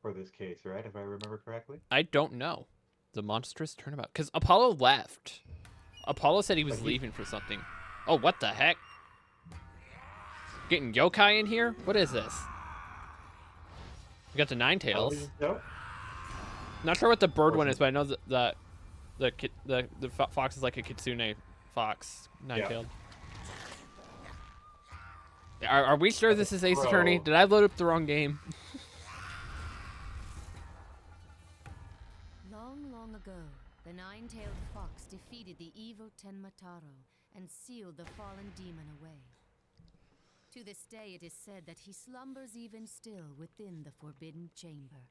for this case, right? If I remember correctly. I don't know. The monstrous turnabout. Because Apollo left. Apollo said he was leaving for something. Oh, what the heck? Getting yokai in here? What is this? We got the Nine Tails. Not sure what the bird one is, but I know that the fox is like a kitsune fox, nine-tailed. Yeah. Are we sure this is Ace Attorney? Did I load up the wrong game? Long ago, the nine-tailed fox defeated the evil Tenmataro and sealed the fallen demon away. To this day, it is said that he slumbers even still within the Forbidden Chamber.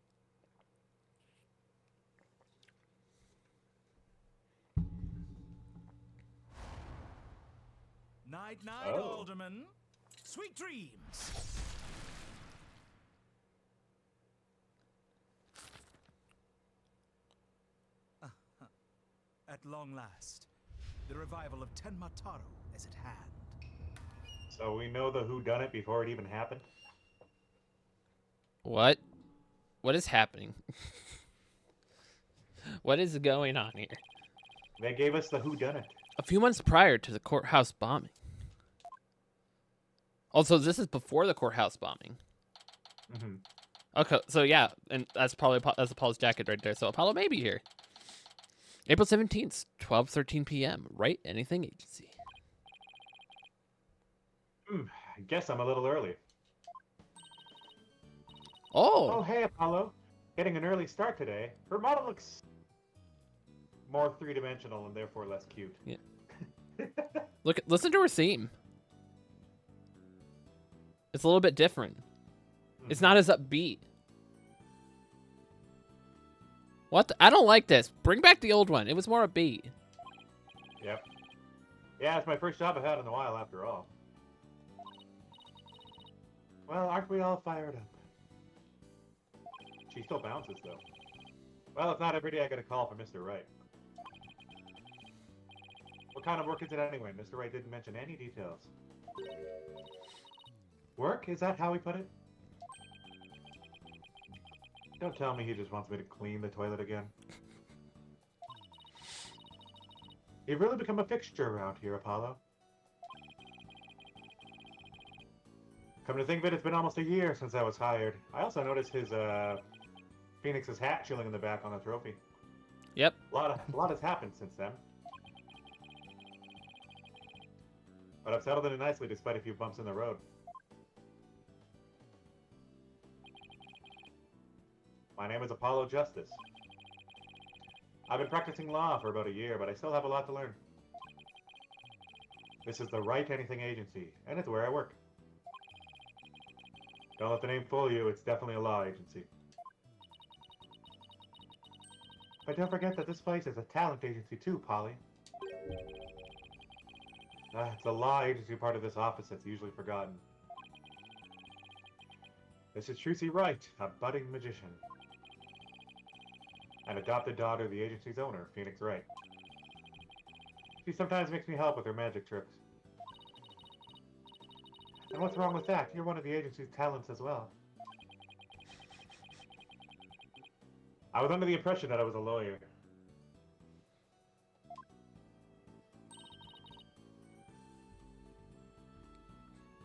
Night, Alderman. Sweet dreams. At long last, the revival of Tenmataro is at hand. So we know the whodunit before it even happened? What? What is happening? What is going on here? They gave us the whodunit. A few months prior to the courthouse bombing. Also, this is before the courthouse bombing. Mm-hmm. Okay, so yeah, and that's Apollo's jacket right there. So Apollo may be here. April 17th, 12:13 p.m. Right? Anything agency. I guess I'm a little early. Oh, hey, Apollo. Getting an early start today. Her model looks more three-dimensional and therefore less cute. Yeah. Listen to her theme. It's a little bit different. It's not as upbeat. What? I don't like this. Bring back the old one. It was more upbeat. Yep. Yeah, it's my first job I've had in a while, after all. Well, aren't we all fired up? She still bounces, though. Well, it's not every day I get a call from Mr. Wright. What kind of work is it anyway? Mr. Wright didn't mention any details. Work? Is that how he put it? Don't tell me he just wants me to clean the toilet again. You've really become a fixture around here, Apollo. Come to think of it, it's been almost a year since I was hired. I also noticed his, Phoenix's hat chilling in the back on the trophy. Yep. A lot has happened since then. But I've settled in nicely despite a few bumps in the road. My name is Apollo Justice. I've been practicing law for about a year, but I still have a lot to learn. This is the Right Anything Agency, and it's where I work. Don't let the name fool you, it's definitely a law agency. But don't forget that this place is a talent agency too, Polly. It's the law agency part of this office that's usually forgotten. This is Trucy Wright, a budding magician. An adopted daughter of the agency's owner, Phoenix Wright. She sometimes makes me help with her magic tricks. And what's wrong with that? You're one of the agency's talents as well. I was under the impression that I was a lawyer.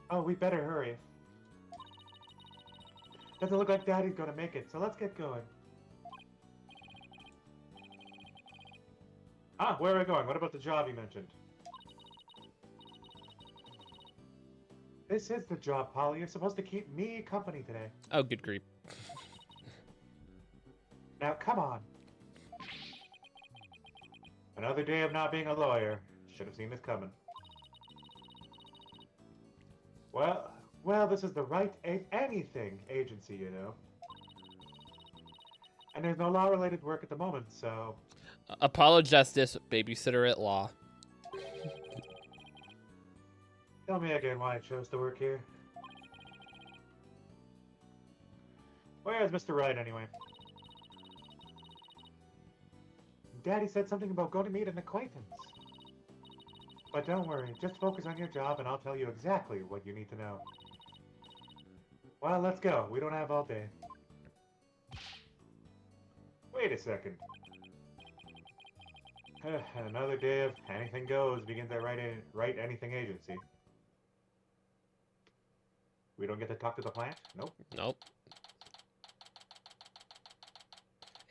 Oh, we better hurry. Doesn't look like Daddy's gonna make it, so let's get going. Ah, where are we going? What about the job you mentioned? This is the job, Polly. You're supposed to keep me company today. Oh, good grief. Now, come on. Another day of not being a lawyer. Should have seen this coming. Well, this is the Right Anything Agency, you know. And there's no law-related work at the moment, so... Apollo Justice, babysitter at law. Tell me again why I chose to work here. Where is Mr. Wright, anyway? Daddy said something about going to meet an acquaintance. But don't worry, just focus on your job and I'll tell you exactly what you need to know. Well, let's go. We don't have all day. Wait a second. Another day of anything goes begins at Right Anything Agency. We don't get to talk to the plant? Nope. Nope.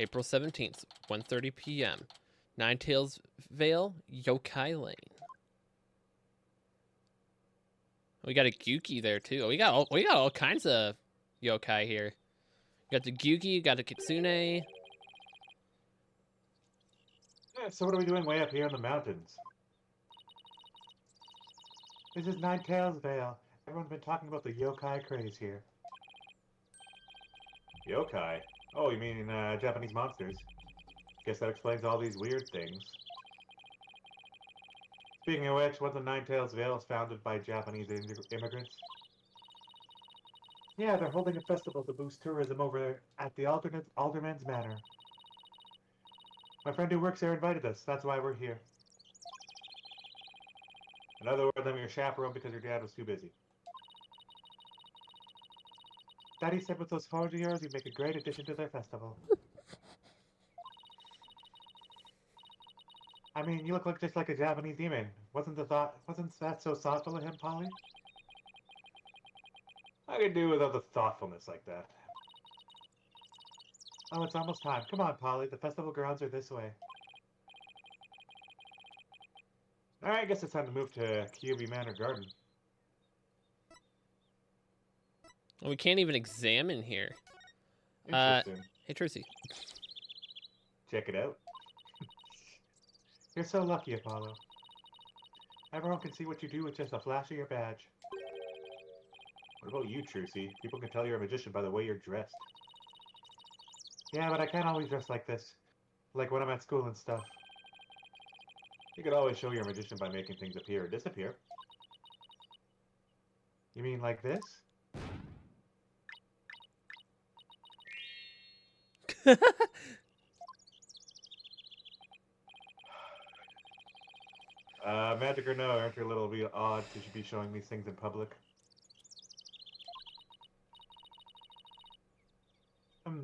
April 17th, 1:30 p.m. Ninetales Vale, Yokai Lane. We got a Gyuki there too. We got all kinds of yokai here. You got the Gyuki, you got the Kitsune. Yeah, so what are we doing way up here in the mountains? This is Ninetales Vale. Everyone's been talking about the yokai craze here. Yokai? Oh, you mean Japanese monsters? Guess that explains all these weird things. Speaking of which, wasn't Ninetales Vale founded by Japanese immigrants? Yeah, they're holding a festival to boost tourism over at the Alderman's Manor. My friend who works there invited us. That's why we're here. In other words, I'm your chaperone because your dad was too busy. Daddy said with those phones of yours, you'd make a great addition to their festival. I mean, you look just like a Japanese demon. Wasn't that so thoughtful of him, Polly? I could do with other thoughtfulness like that. Oh, it's almost time. Come on, Polly. The festival grounds are this way. Alright, I guess it's time to move to QB Manor Garden. We can't even examine here. Interesting. Hey, Tracy. Check it out. You're so lucky, Apollo. Everyone can see what you do with just a flash of your badge. What about you, Trucy? People can tell you're a magician by the way you're dressed. Yeah, but I can't always dress like this. Like when I'm at school and stuff. You could always show you're a magician by making things appear or disappear. You mean like this? Magic or no, aren't you a little bit odd to be showing these things in public?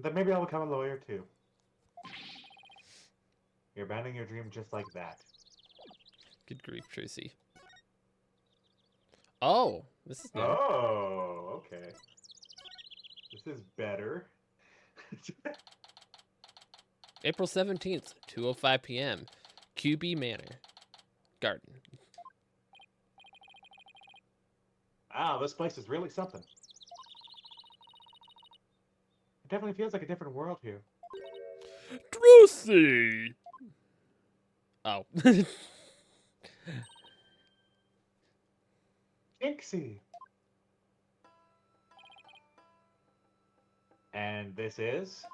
Then maybe I'll become a lawyer too. You're abandoning your dream just like that. Good grief, Tracy. Oh, this is new. Oh, okay. This is better. April 17th, 2:05 p.m. QB Manor Garden. Wow, this place is really something. It definitely feels like a different world here. Tracy! Oh. Jinxie! And this is...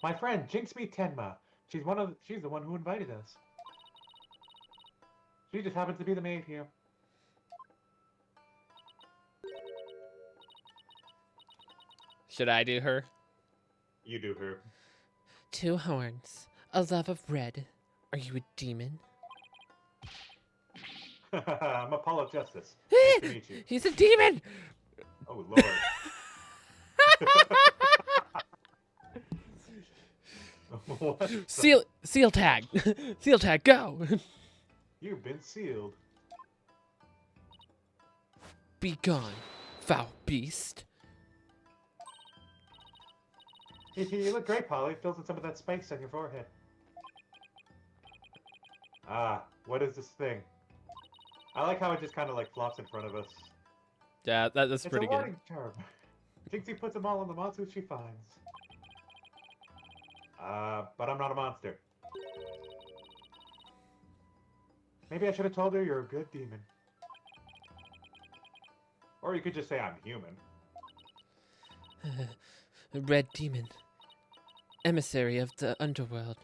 my friend, Jinxie Tenma. She's the one who invited us. She just happens to be the maid here. Should I do her? You do her. 2 horns, a love of red. Are you a demon? I'm Apollo Justice. Nice to meet you. He's a demon! Oh, Lord. What? Seal tag! Seal tag, go! You've been sealed. Be gone, foul beast. You look great, Polly. Fills in some of that spice on your forehead. Ah, what is this thing? I like how it just kind of like flops in front of us. Yeah, that's pretty It's a good. warning charm. Jinxie puts them all on the monsters she finds. But I'm not a monster. Maybe I should have told her you're a good demon. Or you could just say I'm human. Red demon. Emissary of the underworld.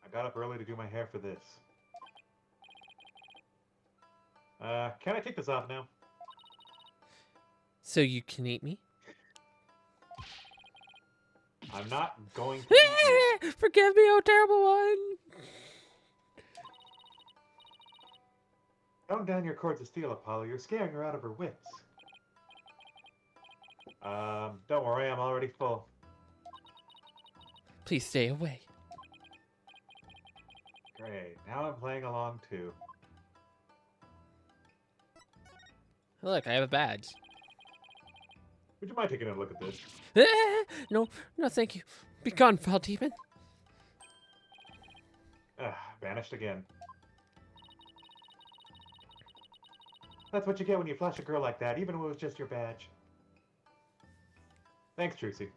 I got up early to do my hair for this. Can I take this off now? So you can eat me? I'm not going to eat you. Forgive me, oh terrible one! Tone down your cords of steel, Apollo. You're scaring her out of her wits. Don't worry, I'm already full. Please stay away. Great, now I'm playing along too. Look, I have a badge. Would you mind taking a look at this? No, no, thank you. Be gone, foul demon. Vanished again. That's what you get when you flash a girl like that, even if it was just your badge. Thanks, Trucy.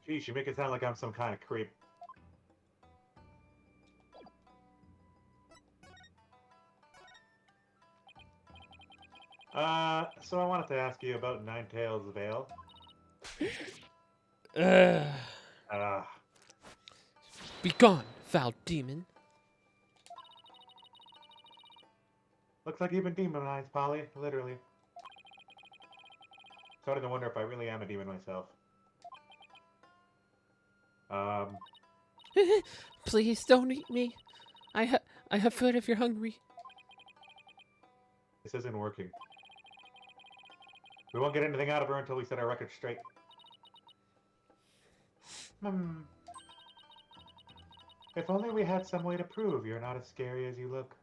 Geez, you make it sound like I'm some kind of creep. So I wanted to ask you about Ninetales Vale. Be gone, foul demon. Looks like you've been demonized, Polly. Literally. Starting to wonder if I really am a demon myself. Please don't eat me. I have food if you're hungry. This isn't working. We won't get anything out of her until we set our record straight. If only we had some way to prove you're not as scary as you look.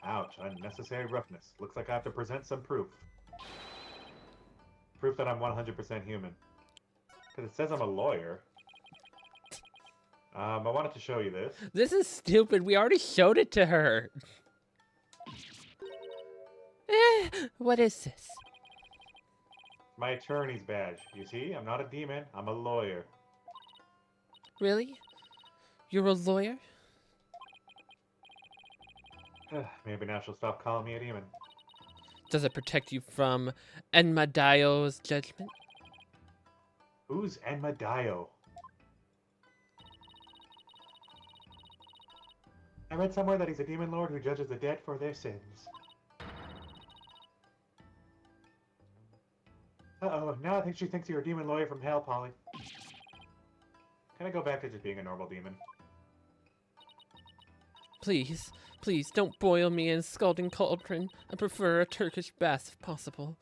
Ouch, unnecessary roughness. Looks like I have to present some proof. Proof that I'm 100% human. Because it says I'm a lawyer. I wanted to show you this. This is stupid. We already showed it to her. What is this? My attorney's badge. You see, I'm not a demon. I'm a lawyer. Really? You're a lawyer? Maybe now she'll stop calling me a demon. Does it protect you from Enmadaio's judgment? Who's Enmadaio? I read somewhere that he's a demon lord who judges the dead for their sins. Uh-oh, now I think she thinks you're a demon lawyer from hell, Polly. Can I go back to just being a normal demon? Please, please don't boil me in scalding cauldron. I prefer a Turkish bath if possible.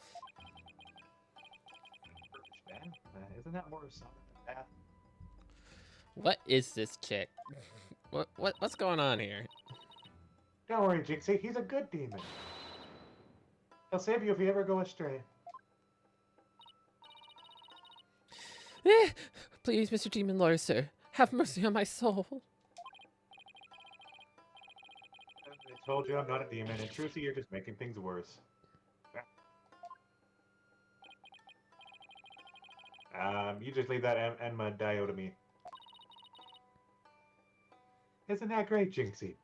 Isn't that more solid than bath? What is this chick? What's going on here? Don't worry, Jinxie. He's a good demon. He'll save you if you ever go astray. Please, Mr. Demon Lawyer, sir, have mercy on my soul. I told you I'm not a demon, and Trucy, you're just making things worse. You just leave that Enmadaio to me. Isn't that great, Jinxie?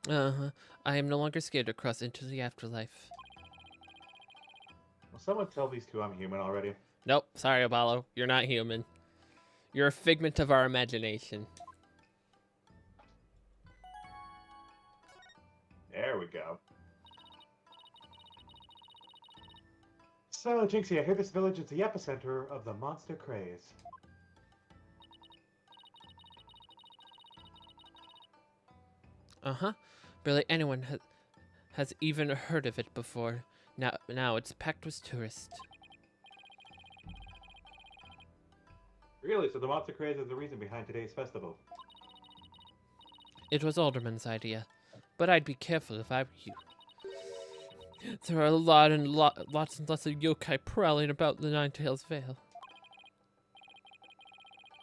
Uh-huh. I am no longer scared to cross into the afterlife. Will someone tell these two I'm human already? Nope. Sorry, Apollo. You're not human. You're a figment of our imagination. There we go. So, Jinxie, I hear this village is the epicenter of the monster craze. Uh-huh. Barely anyone has even heard of it before. Now it's packed with tourists. Really? So the monster craze is the reason behind today's festival? It was Alderman's idea, but I'd be careful if I were you. There are lots and lots of yokai prowling about the Ninetales Vale.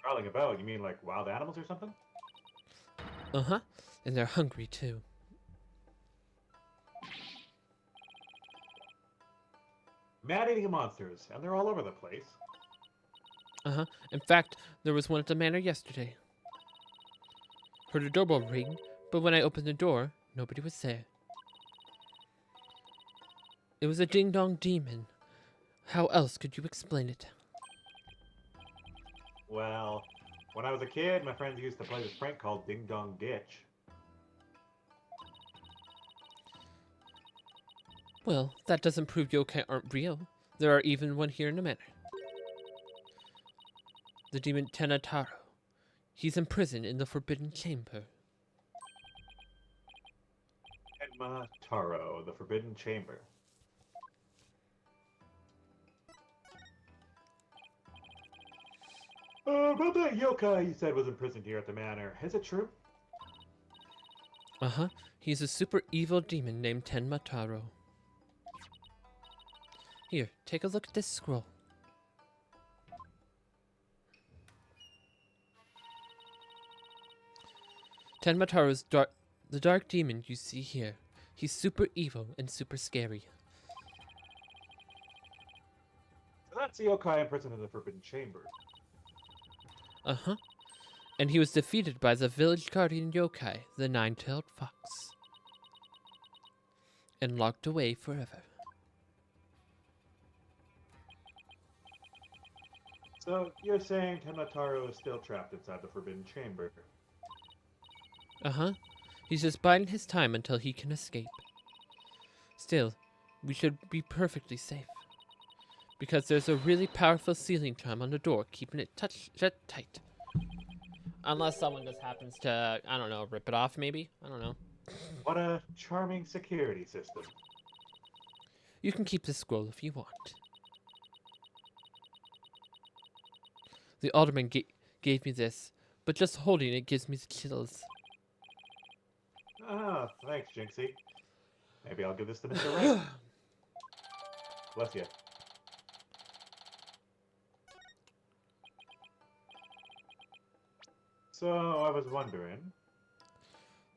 Prowling about? You mean like wild animals or something? Uh-huh. And they're hungry, too. Mad-eating monsters, and they're all over the place. Uh-huh. In fact, there was one at the manor yesterday. Heard a doorbell ring, but when I opened the door, nobody was there. It was a ding-dong demon. How else could you explain it? Well, when I was a kid, my friends used to play this prank called Ding Dong Ditch. Well, that doesn't prove yokai aren't real. There are even one here in the manor. The demon Tenataro. He's in prison in the Forbidden Chamber. Tenmataro, the Forbidden Chamber. About that yokai you said was imprisoned here at the manor. Is it true? Uh-huh. He's a super evil demon named Tenmataro. Here, take a look at this scroll. Tenmataro's the dark demon you see here. He's super evil and super scary. So that's the yokai imprisoned in the Forbidden Chamber. Uh-huh. And he was defeated by the village guardian yokai, the nine-tailed fox. And locked away forever. So you're saying Tenmataro is still trapped inside the Forbidden Chamber? Uh-huh. He's just biding his time until he can escape. Still, we should be perfectly safe. Because there's a really powerful sealing charm on the door, keeping it shut tight. Unless someone just happens to, I don't know, rip it off maybe? I don't know. What a charming security system. You can keep this scroll if you want. The alderman gave me this, but just holding it gives me the chills. Ah, thanks, Jinxie. Maybe I'll give this to Mr. Wright. Bless you. So, I was wondering...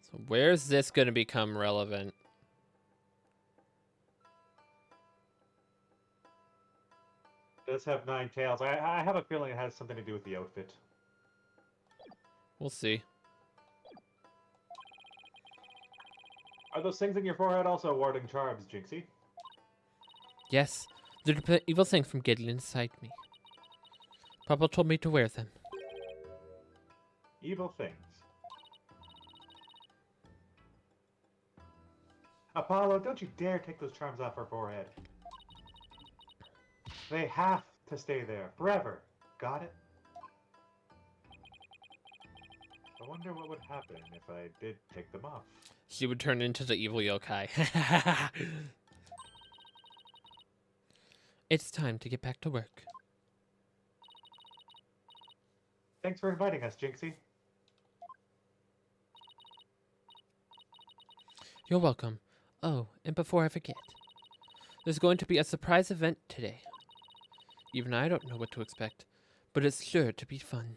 So where's this going to become relevant? It does have 9 tails. I have a feeling it has something to do with the outfit. We'll see. Are those things in your forehead also warding charms, Jinxie? Yes, they're to prevent evil things from getting inside me. Papa told me to wear them. Evil things. Apollo, don't you dare take those charms off her forehead. They have to stay there forever. Got it? I wonder what would happen if I did take them off. She would turn into the evil yokai. It's time to get back to work. Thanks for inviting us, Jinxie. You're welcome. Oh, and before I forget, there's going to be a surprise event today. Even I don't know what to expect, but it's sure to be fun.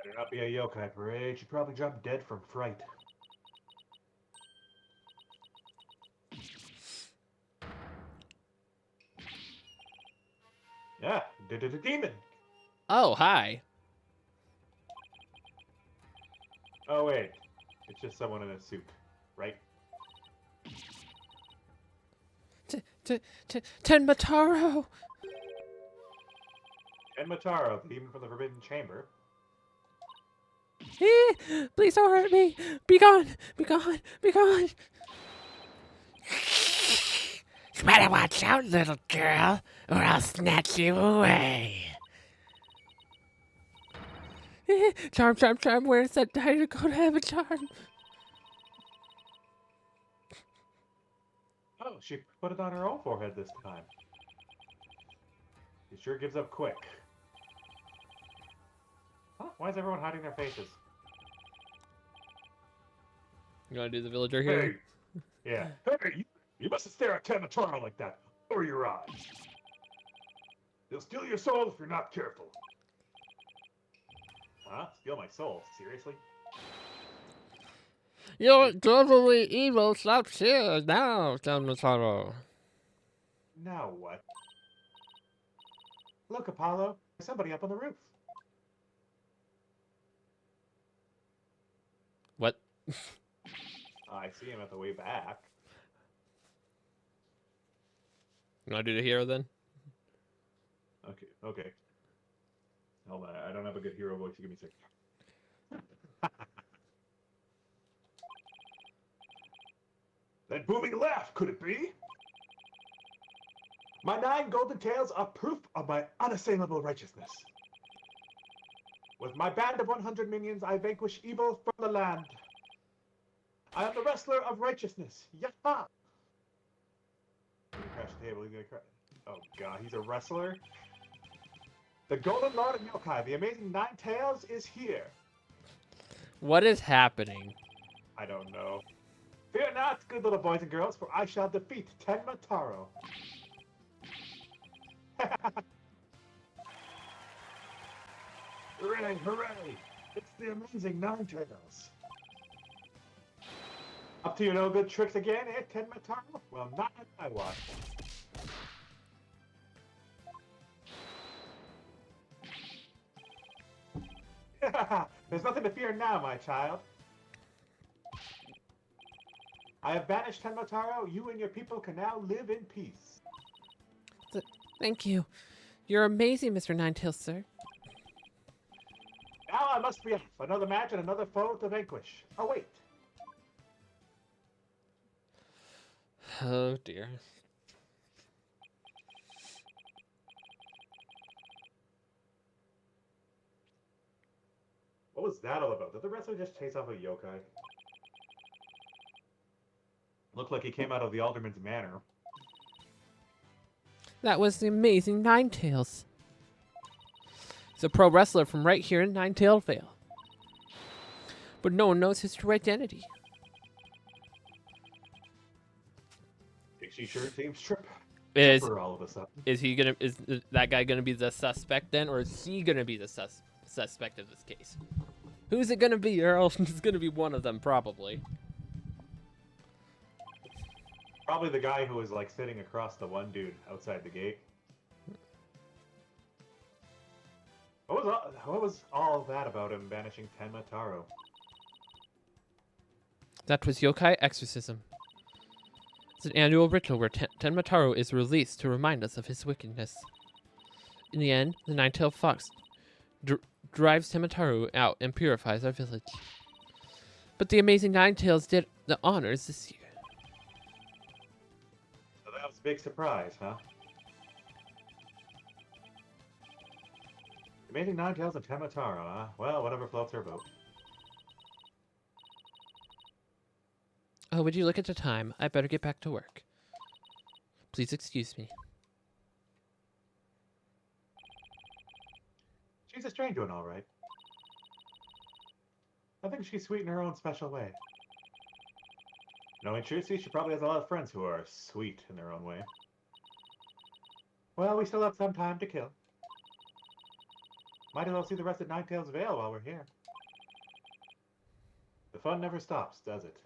Better not be a yokai parade. She'd probably drop dead from fright. Yeah, demon. Oh, hi. Oh wait, it's just someone in a suit, right? Tenmataro! Tenmataro, the demon from the Forbidden Chamber. Please don't hurt me! Be gone! Be gone! Be gone! You better watch out, little girl, or I'll snatch you away. Charm, charm, charm. Where's that to go to have a charm? Oh, she put it on her own forehead this time. She sure gives up quick. Huh? Why is everyone hiding their faces? You wanna do the villager here? Hey! Yeah. Hey! You mustn't stare at Tenmataro like that. Over your eyes. He'll steal your soul if you're not careful. Huh? Steal my soul? Seriously? You're totally evil. Stop here now, Tenmataro. Now what? Look, Apollo. There's somebody up on the roof. What? I see him at the way back. You wanna do the hero then? Okay, okay. Hold on, I don't have a good hero voice. You give me a second. That booming laugh, could it be? My 9 golden tails are proof of my unassailable righteousness. With my band of 100 minions, I vanquish evil from the land. I am the wrestler of righteousness. Yaha! Crash the table. He's gonna crash. Oh god, he's a wrestler? The Golden Lord of Yokai, the amazing Nine Tails, is here. What is happening? I don't know. Fear not, good little boys and girls, for I shall defeat Tenma Taro. Hooray, hooray! It's the amazing Nine Tails. Up to your no good tricks again, eh, Tenma Taro? Well, not as I watch. There's nothing to fear now, my child. I have banished Tenma Taro. You and your people can now live in peace. Thank you. You're amazing, Mr. Ninetails, sir. Now I must be off. Another match and another foe to vanquish. Oh, wait. Oh dear. What was that all about? Did the wrestler just chase off a yokai? Looked like he came out of the Alderman's manor. That was the amazing Ninetails. He's a pro wrestler from right here in Ninetailvale. But no one knows his true identity. Pixie shirt team strip. Is For all of a sudden. is that guy gonna be the suspect then, or is he gonna be the suspect of this case? Who's it gonna be, Earl? It's gonna be one of them, probably. Probably the guy who was like sitting across the one dude outside the gate. What was all that about him banishing Tenma Taro? That was Yokai exorcism. It's an annual ritual where Tenma Taro is released to remind us of his wickedness. In the end, the nine-tailed fox drives Tenma Taro out and purifies our village. But the amazing Ninetails did the honors this year. So that was a big surprise, huh? Amazing Nine Tails and Tenma Taro, huh? Well, whatever floats her boat. Oh, would you look at the time? I better get back to work. Please excuse me. She's a strange one, all right. I think she's sweet in her own special way. Knowing Trucy, she probably has a lot of friends who are sweet in their own way. Well, we still have some time to kill. Might as well see the rest of Ninetail's Vale while we're here. The fun never stops, does it?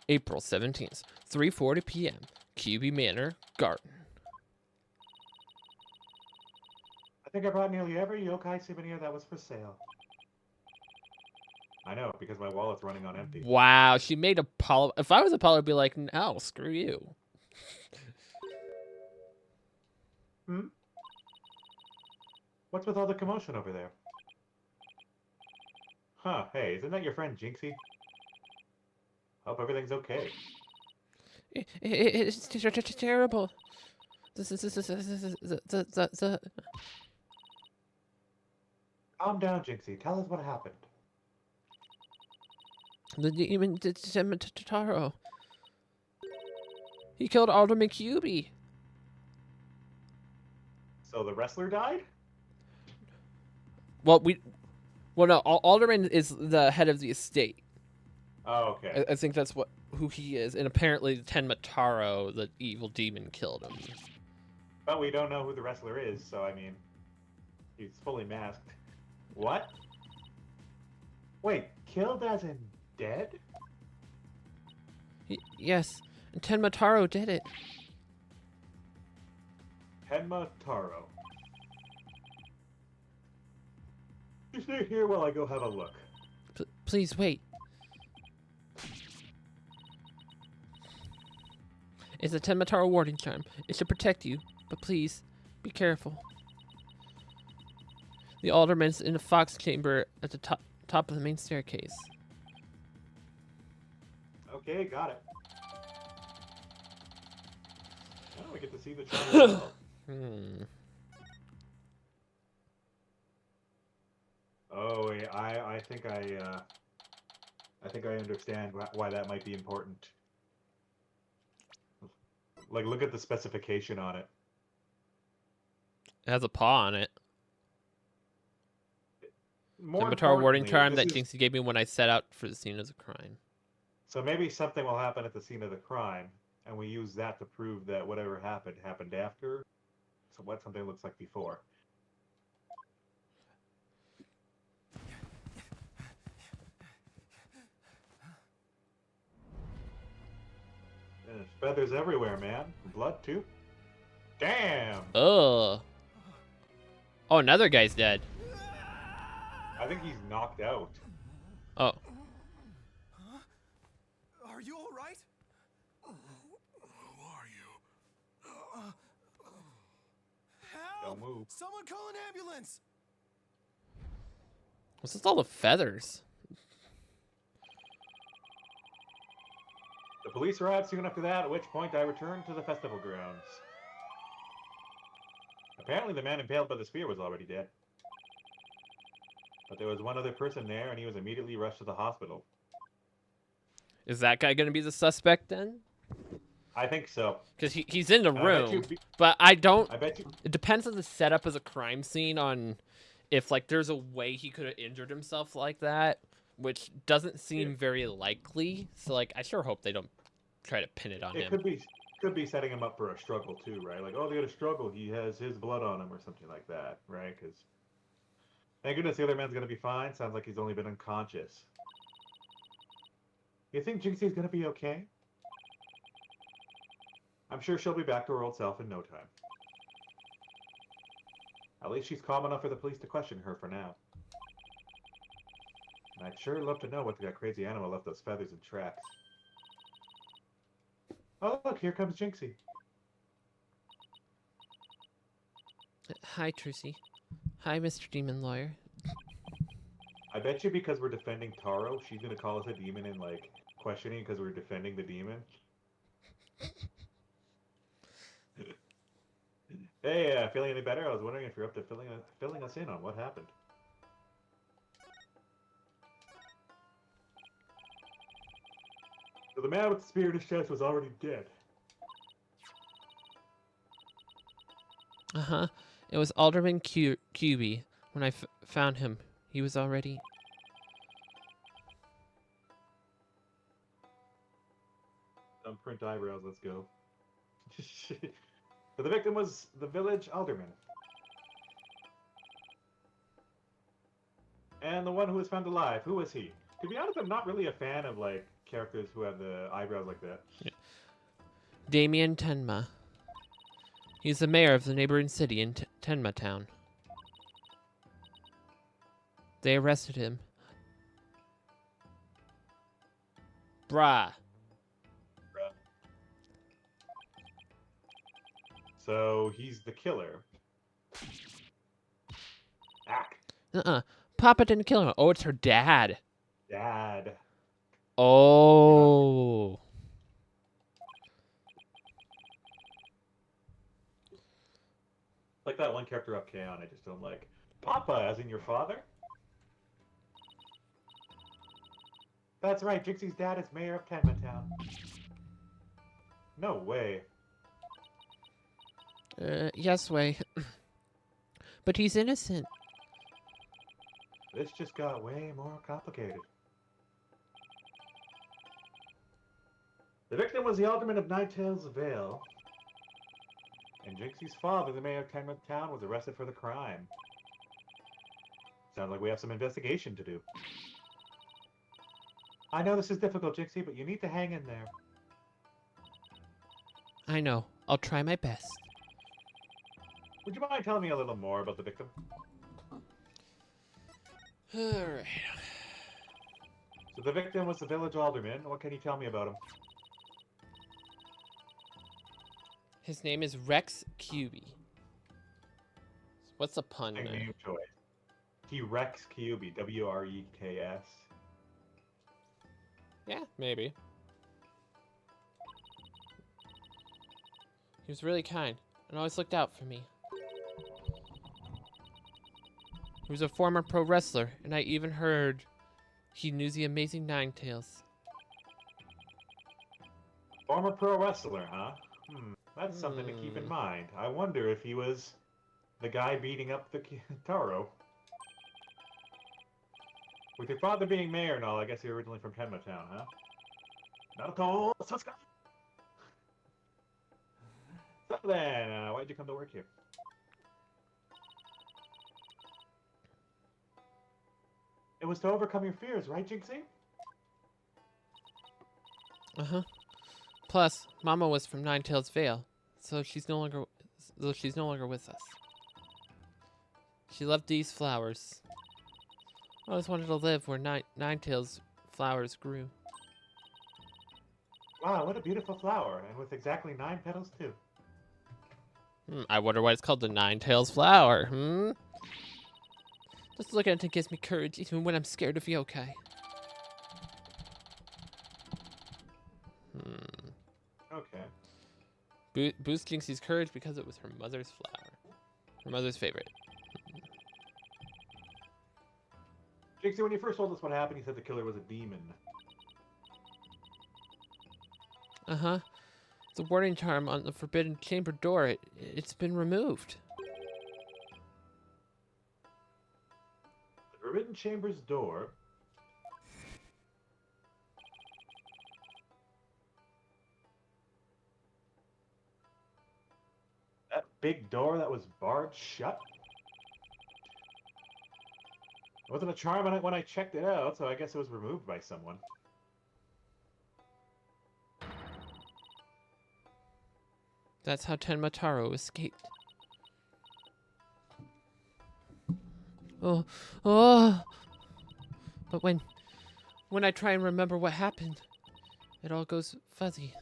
April 17th, 3:40 p.m. QB Manor, Garden. I think I brought nearly every yokai souvenir that was for sale. I know, because my wallet's running on empty. Wow, she made Apollo. If I was Apollo, I'd be like, no, screw you. Hmm? What's with all the commotion over there? Huh, hey, isn't that your friend Jinxie? Hope everything's okay. It's terrible. Calm down, Jinxie. Tell us what happened. The demon Taro. He killed Alderman QB. So the wrestler died? Well, no, Alderman is the head of the estate. Oh, okay. I think that's who he is, and apparently Tenma Taro, the evil demon, killed him. But we don't know who the wrestler is, so I mean, he's fully masked. What? Wait, killed as in dead? Yes, and Tenma Taro did it. Tenma Taro. You stay here while I go have a look. Please wait. It's a Tenma Taro warding charm. It should protect you, but please, be careful. The alderman's in the fox chamber at the top of the main staircase. Okay, got it. Now we get to see the trial. Oh, yeah, I think I understand why that might be important. Like, look at the specification on it. It has a paw on it. More Scimitar warding importantly, charm this that is- Jinxie gave me when I set out for the scene of the crime. So maybe something will happen at the scene of the crime, and we use that to prove that whatever happened after. So what something looks like before. And there's feathers everywhere, man. Blood too. Damn! Oh. Oh, another guy's dead. I think he's knocked out. Oh. Are you all right? Who are you? Help! Don't move. Someone call an ambulance! What's with all the feathers? The police arrived soon after that, at which point I returned to the festival grounds. Apparently the man impaled by the spear was already dead. But there was one other person there, and he was immediately rushed to the hospital. Is that guy gonna be the suspect then? I think so. Because he's in the And I bet room, you- but I don't. I bet you... It depends on the setup as a crime scene on if like there's a way he could have injured himself like that, which doesn't seem very likely. So like I sure hope they don't try to pin it on It him. could be setting him up for a struggle too, right? Like, oh, they got a struggle. He has his blood on him or something like that, right? Because thank goodness the other man's gonna be fine. Sounds like he's only been unconscious. You think Jinxie's gonna be okay? I'm sure she'll be back to her old self in no time. At least she's calm enough for the police to question her for now. And I'd sure love to know what that crazy animal left those feathers and tracks. Oh, look, here comes Jinxie. Hi, Trucy. Hi, Mr. Demon Lawyer. I bet you because we're defending Taro, she's gonna call us a demon and, like, questioning because we're defending the demon. Hey, feeling any better? I was wondering if you're up to filling us in on what happened. So the man with the spear in his chest was already dead. Uh-huh. It was Alderman QB. When I found him, he was already... Thumbprint eyebrows, let's go. So the victim was the village alderman. And the one who was found alive, who was he? To be honest, I'm not really a fan of, like, characters who have the eyebrows like that. Damien Tenma. He's the mayor of the neighboring city in Tenma Town. They arrested him. Bruh. So he's the killer. Ack. Papa didn't kill him. Oh, it's her dad. Dad. Oh. Like that one character up Kaon, I just don't like. Papa, as in your father? That's right, Jinxie's dad is mayor of Tenma Town. No way. Yes, way. But he's innocent. This just got way more complicated. The victim was the alderman of Ninetales Vale. And Jinxie's father, the mayor of Tenma Town, was arrested for the crime. Sounds like we have some investigation to do. I know this is difficult, Jinxie, but you need to hang in there. I know. I'll try my best. Would you mind telling me a little more about the victim? Alright. So the victim was the village alderman. What can you tell me about him? His name is Rex QB. What's the pun Big there? name choice. T-Rex Kyubi, W-R-E-K-S. Yeah, maybe. He was really kind and always looked out for me. He was a former pro wrestler, and I even heard he knew the amazing Ninetales. Former pro wrestler, huh? That's something to keep in mind. I wonder if he was the guy beating up the Taro. With your father being mayor and all, I guess you're originally from Tenma Town, huh? Naruto Sasuke! So then, why'd you come to work here? It was to overcome your fears, right, Jinxie? Uh-huh. Plus, Mama was from Ninetales Vale, so she's no longer with us. She loved these flowers. I always wanted to live where Ninetales flowers grew. Wow, what a beautiful flower, and with exactly 9 petals, too. I wonder why it's called the Ninetales flower, Just looking at it gives me courage, even when I'm scared of yokai. Okay. Boost Jinxie's courage because it was her mother's flower. Her mother's favorite. Jinxie, when you first told us what happened, you said the killer was a demon. Uh-huh. The warning charm on the forbidden chamber door, it's been removed. The Forbidden Chamber's door. That big door that was barred shut? It wasn't a charm when I checked it out, so I guess it was removed by someone. That's how Tenma Taro escaped. Oh. But when I try and remember what happened, it all goes fuzzy.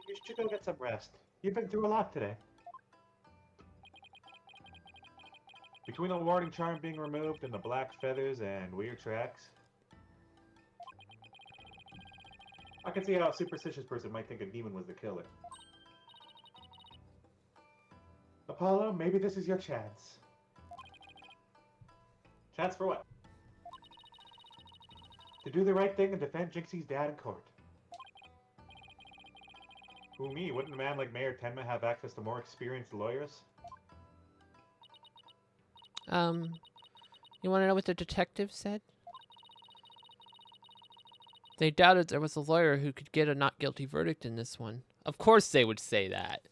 You should go get some rest. You've been through a lot today. Between the warding charm being removed and the black feathers and weird tracks, I can see how a superstitious person might think a demon was the killer. Apollo, maybe this is your chance. Chance for what? To do the right thing and defend Jinxie's dad in court. Who, me? Wouldn't a man like Mayor Tenma have access to more experienced lawyers? You want to know what the detective said? They doubted there was a lawyer who could get a not guilty verdict in this one. Of course they would say that.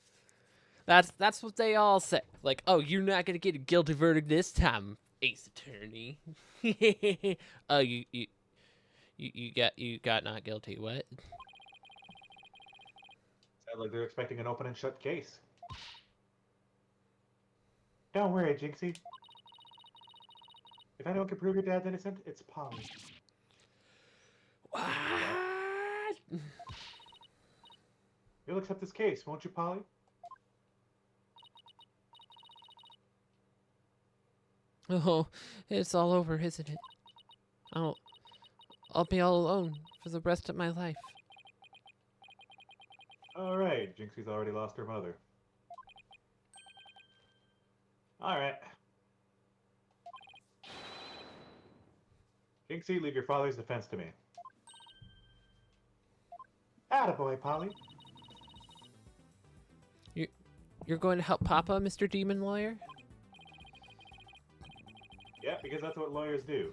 That's what they all say. Like, oh, you're not gonna get a guilty verdict this time, Ace Attorney. Oh, you got not guilty. What? Sounds like they're expecting an open and shut case. Don't worry, Jinxie. If anyone can prove your dad's innocent, it's Polly. What? You'll accept this case, won't you, Polly? Oh, it's all over, isn't it? I'll be all alone for the rest of my life. Alright, Jinxie's already lost her mother. Alright. Jinxie, leave your father's defense to me. Attaboy, Polly. You're going to help Papa, Mr. Demon Lawyer? Yeah, because that's what lawyers do.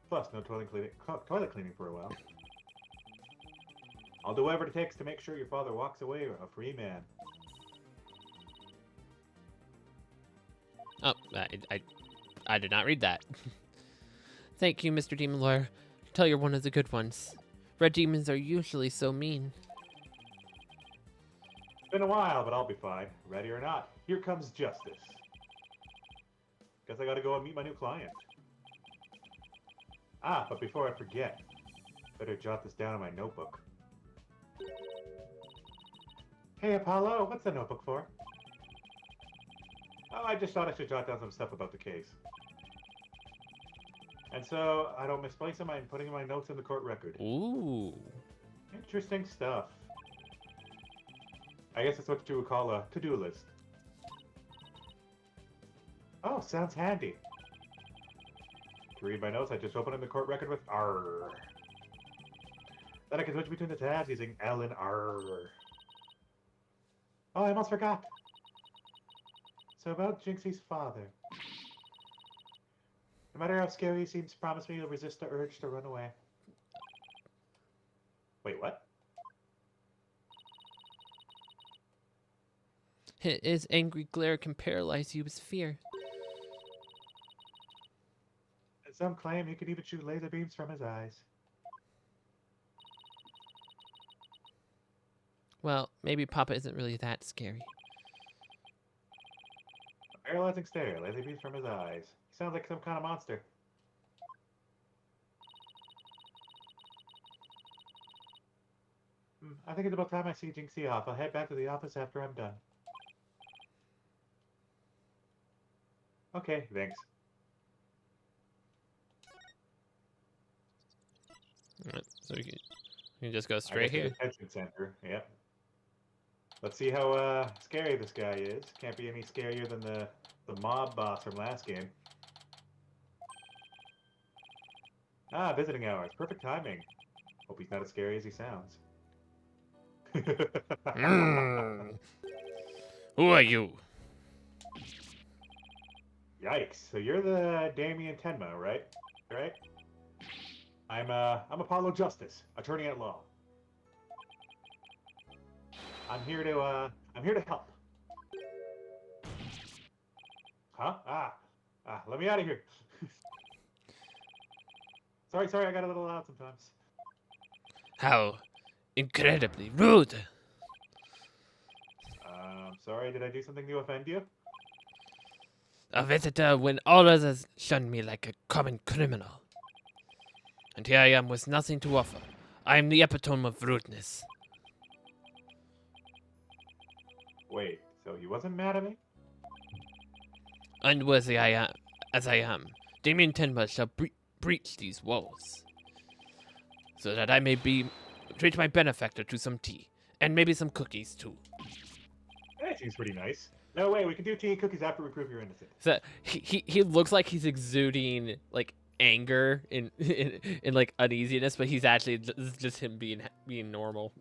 Plus, no toilet cleaning for a while. I'll do whatever it takes to make sure your father walks away a free man. Oh, I did not read that. Thank you, Mr. Demon Lawyer. I can tell you're one of the good ones. Red demons are usually so mean. It's been a while, but I'll be fine. Ready or not, here comes justice. Guess I gotta go and meet my new client. Ah, but before I forget, better jot this down in my notebook. Hey, Apollo, what's the notebook for? Oh, I just thought I should jot down some stuff about the case. And so, I don't misplace them, I'm putting my notes in the court record. Ooh. Interesting stuff. I guess that's what you would call a to-do list. Oh, sounds handy. To read my notes, I just open in the court record with R. Then I can switch between the tabs using L and R. Oh, I almost forgot. So about Jinxie's father. No matter how scary he seems, promise me you'll resist the urge to run away. Wait, what? His angry glare can paralyze you with fear. Some claim he could even shoot laser beams from his eyes. Well, maybe Papa isn't really that scary. A paralyzing stare, laser beams from his eyes. He sounds like some kind of monster. I think it's about time I see Jinxie off. I'll head back to the office after I'm done. Okay, thanks. Alright, so we can just go straight I guess here. the detention center. Yep. Let's see how scary this guy is. Can't be any scarier than the mob boss from last game. Ah, visiting hours. Perfect timing. Hope he's not as scary as he sounds. Who are you? Yikes. So you're the Damien Tenma, right? Right? I'm Apollo Justice, attorney at law. I'm here to help. Huh? Let me out of here. Sorry, I got a little loud sometimes. How incredibly rude. Sorry, did I do something to offend you? A visitor when all others shun me like a common criminal. And here I am with nothing to offer. I am the epitome of rudeness. Wait, so he wasn't mad at me? Unworthy I am, as I am, Damien Tenma shall breach these walls, so that I may treat my benefactor to some tea, and maybe some cookies too. That seems pretty nice. No way, we can do tea and cookies after we prove you're innocent. So he looks like he's exuding like anger and in like uneasiness, but he's actually just him being normal.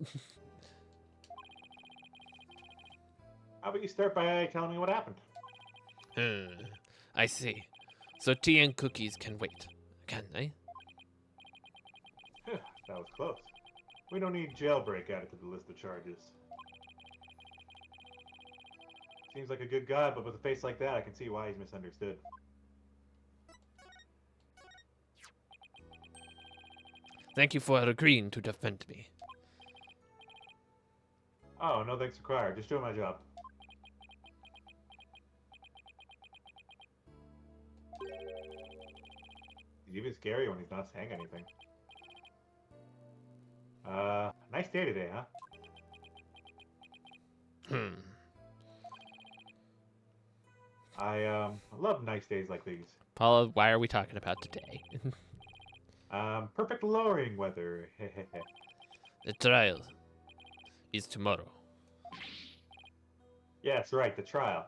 How about you start by telling me what happened? I see. So tea and cookies can wait, can they? That was close. We don't need jailbreak added to the list of charges. Seems like a good guy, but with a face like that, I can see why he's misunderstood. Thank you for agreeing to defend me. Oh, no thanks required. Just doing my job. He's even scary when he's not saying anything. Nice day today, huh? I love nice days like these. Paula, why are we talking about today? Perfect lowering weather. The trial is tomorrow. Yes, right, the trial.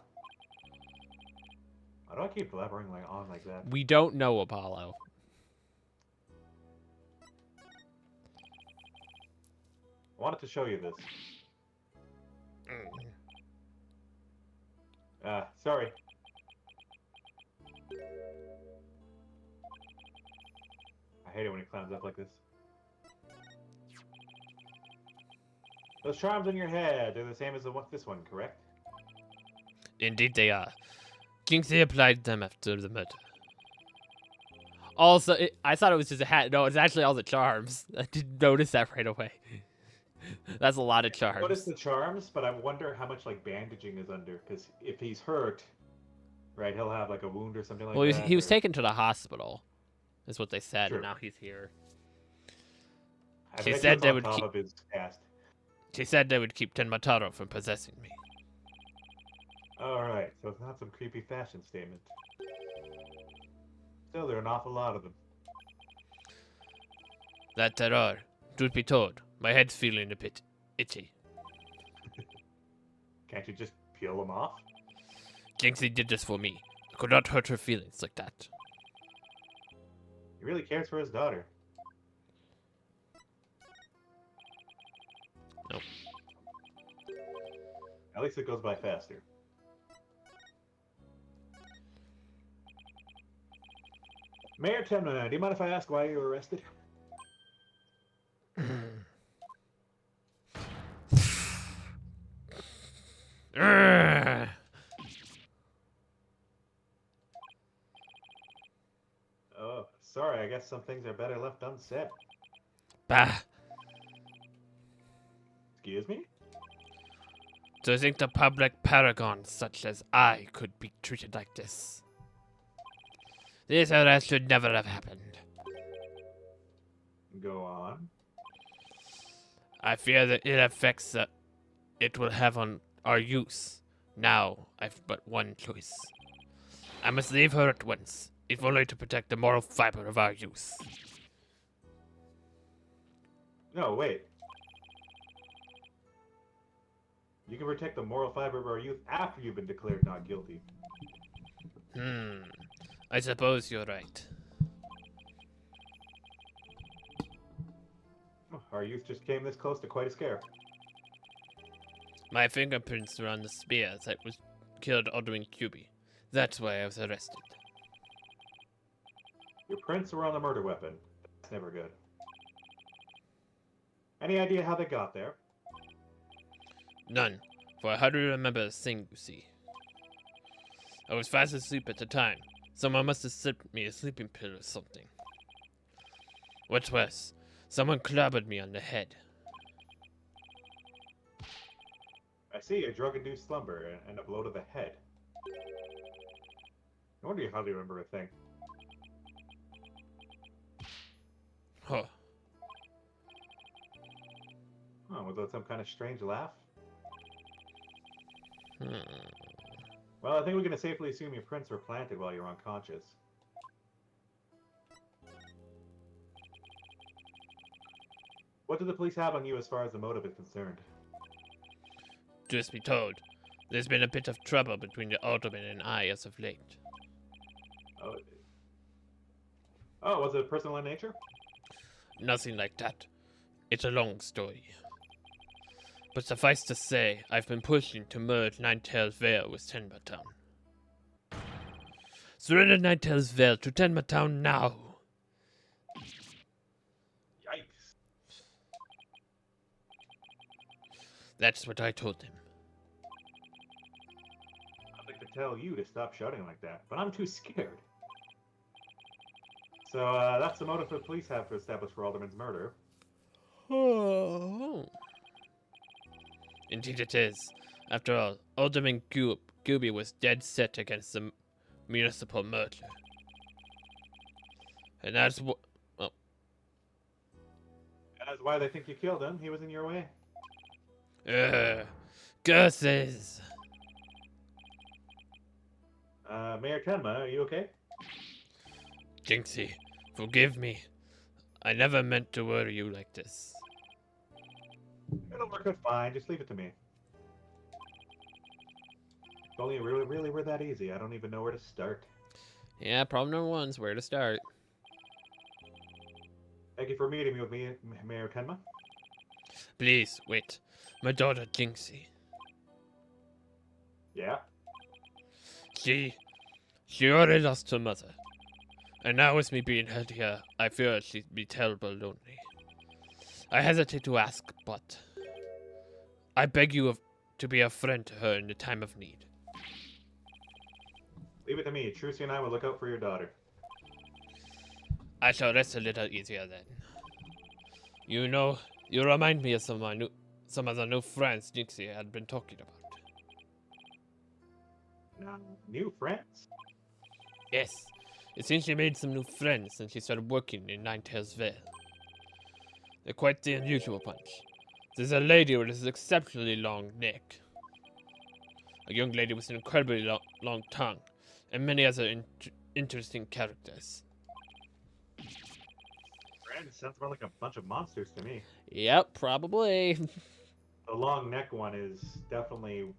Why do I keep blabbering on like that? We don't know, Apollo. I wanted to show you this. Sorry. I hate it when he climbs up like this. Those charms on your head, they're the same as this one, correct? Indeed they are. Jinxie applied them after the murder. Also, I thought it was just a hat. No, it's actually all the charms. I didn't notice that right away. That's a lot of charms. Notice the charms, but I wonder how much like bandaging is under, because if he's hurt, right, he'll have like a wound or something like Well, that. he was taken to the hospital, is what they said, True. and now he's here. I She bet said it's they on would top keep- of his cast. She said they would keep Tenmataro from possessing me. Alright, so it's not some creepy fashion statement. Still, there are an awful lot of them. That there are. Truth be told, my head's feeling a bit itchy. Can't you just peel them off? Jinxie did this for me. I could not hurt her feelings like that. He really cares for his daughter. Nope. At least it goes by faster. Mayor Temna, do you mind if I ask why you were arrested? Oh, sorry, I guess some things are better left unsaid. Bah. Excuse me? To think the public paragons such as I could be treated like this. This arrest should never have happened. Go on. I fear the ill effects that it will have on our youth. Now, I've but one choice. I must leave her at once, if only to protect the moral fiber of our youth. No, wait. You can protect the moral fiber of our youth after you've been declared not guilty. I suppose you're right. Our youth just came this close to quite a scare. My fingerprints were on the spear that was killed Alderman Cuby. That's why I was arrested. Your prints were on the murder weapon. That's never good. Any idea how they got there? None, for I hardly remember a thing, you see. I was fast asleep at the time. Someone must have slipped me a sleeping pill or something. What's worse, someone clobbered me on the head. I see a drug-induced slumber and a blow to the head. No wonder you hardly remember a thing. Huh. Oh, was that some kind of strange laugh? Hmm. Well, I think we can safely assume your prints were planted while you were unconscious. What do the police have on you as far as the motive is concerned? Truth be told, there's been a bit of trouble between the alderman and I as of late. Oh, was it personal in nature? Nothing like that. It's a long story. But suffice to say, I've been pushing to merge Ninetales Vale with Tenma Town. Surrender Ninetales Vale to Tenma Town now! Yikes. That's what I told him. I'd like to tell you to stop shouting like that, but I'm too scared. So, that's the motive the police have to establish for Alderman's murder. Oh. Indeed it is. After all, Alderman Gooby was dead set against the municipal merger. And that's what... Well, That's why they think you killed him. He was in your way. curses! Mayor Tenma, are you okay? Jinxie, forgive me. I never meant to worry you like this. It'll work out fine. Just leave it to me. If only it really were that easy. I don't even know where to start. Yeah, problem number one's where to start. Thank you for meeting me with me, Mayor Tenma. Please, wait. My daughter Jinxie. Yeah? She already lost her mother. And now with me being held here, I fear she'd be terribly lonely. I hesitate to ask, but I beg you to be a friend to her in the time of need. Leave it to me. Trucy and I will look out for your daughter. I shall rest a little easier then. You know, you remind me of some of the new friends Jinxie had been talking about. New friends? Yes, it seems she made some new friends since she started working in Ninetales Vale. They're quite the unusual bunch. There's a lady with an exceptionally long neck. A young lady with an incredibly long tongue, and many other interesting characters. Brand sounds more like a bunch of monsters to me. Yep, probably. The long neck one is definitely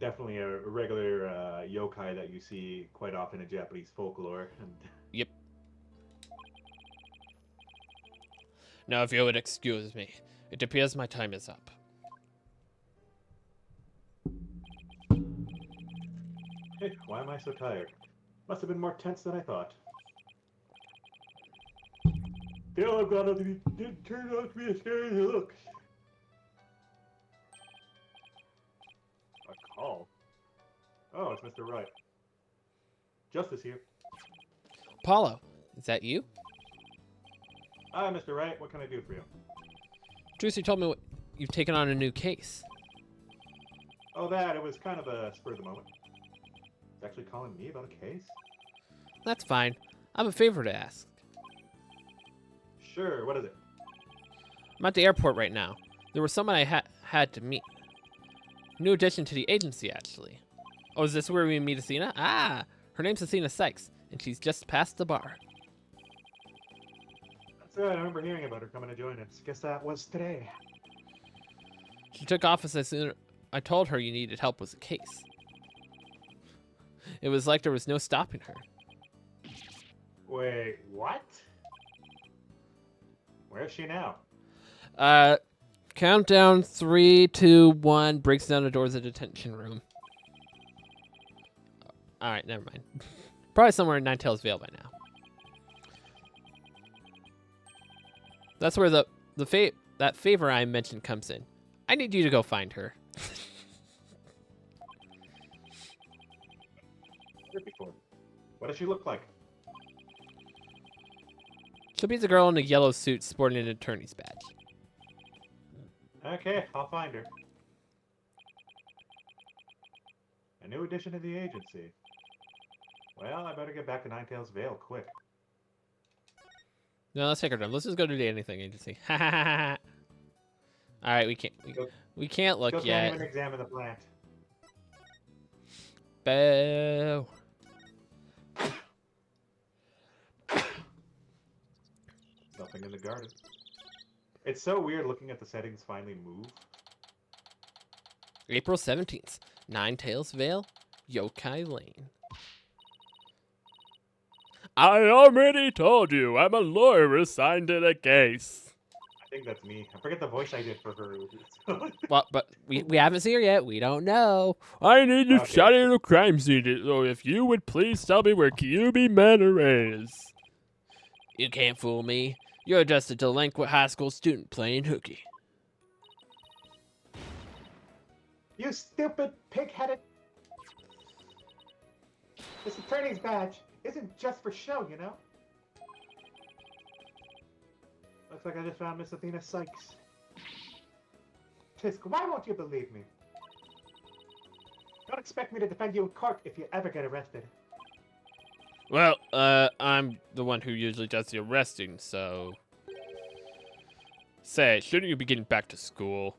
a regular yokai that you see quite often in Japanese folklore. And Yep. Now, if you would excuse me, it appears my time is up. hey, why am I so tired? Must have been more tense than I thought. The other god didn't turn out to be as scary as it looks. A call? Oh, it's Mr. Wright. Justice here. Apollo, is that you? Hi, Mr. Wright. What can I do for you? Trucy told me you've taken on a new case. Oh, that. It was kind of a spur of the moment. He's actually calling me about a case? That's fine. I have a favor to ask. Sure. What is it? I'm at the airport right now. There was someone I had to meet. New addition to the agency, actually. Oh, is this where we meet Athena? Ah, her name's Athena Sykes, and she's just past the bar. That's right. I remember hearing about her coming to join us. Guess that was today. She took office as soon as I told her you needed help with the case. It was like there was no stopping her. Wait, what? Where is she now? Countdown 3, 2, 1, breaks down the doors of the detention room. Alright, never mind. Probably somewhere in Ninetales Vale by now. That's where that favor I mentioned comes in. I need you to go find her. Before. What does she look like? She'll be the girl in the yellow suit sporting an attorney's badge. Okay, I'll find her. A new addition to the agency. Well, I better get back to Ninetales Vale quick. No, let's take our time. Let's just go to the anything agency. All right, we can't look Still yet. can't even examine the plant. Boo. Nothing in the garden. It's so weird looking at the settings finally move. April 17th, Ninetales Vale, Yokai Lane. I already told you, I'm a lawyer assigned to the case. I think that's me. I forget the voice I did for her. Well, but we haven't seen her yet. We don't know. I need to Okay. study the crime scene, so if you would please tell me where Kyubi Manor is. You can't fool me. You're just a delinquent high school student playing hooky. You stupid pig-headed... This attorney's badge isn't just for show, you know? Looks like I just found Miss Athena Sykes. Tisk, why won't you believe me? Don't expect me to defend you in court if you ever get arrested. Well, I'm the one who usually does the arresting, so... Say, shouldn't you be getting back to school?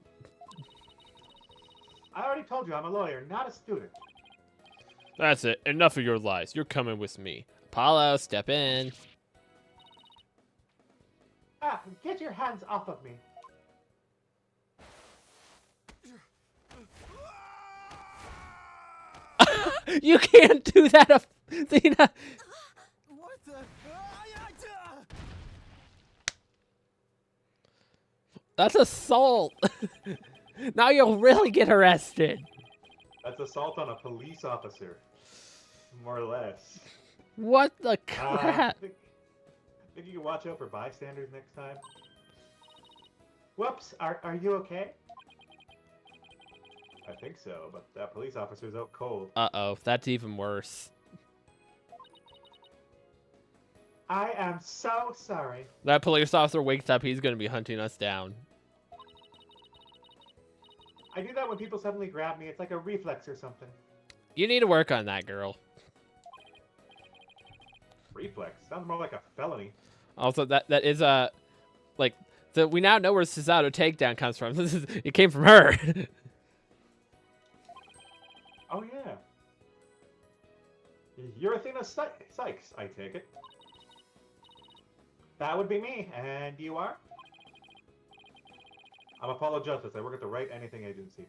I already told you I'm a lawyer, not a student. That's it. Enough of your lies. You're coming with me. Apollo, step in. Ah, get your hands off of me. You can't do that, Athena. What the? That's assault. Now you'll really get arrested. That's assault on a police officer. More or less. What the crap? Think you can watch out for bystanders next time? Whoops, are you okay? I think so, but that police officer's out cold. Uh-oh, that's even worse. I am so sorry. That police officer wakes up, he's gonna be hunting us down. I do that when people suddenly grab me. It's like a reflex or something. You need to work on that, girl. Reflex? Sounds more like a felony. Also, that is like, we now know where Susato takedown comes from. It came from her. You're Athena Sykes, I take it. That would be me, and you are? I'm Apollo Justice. I work at the Right Anything Agency.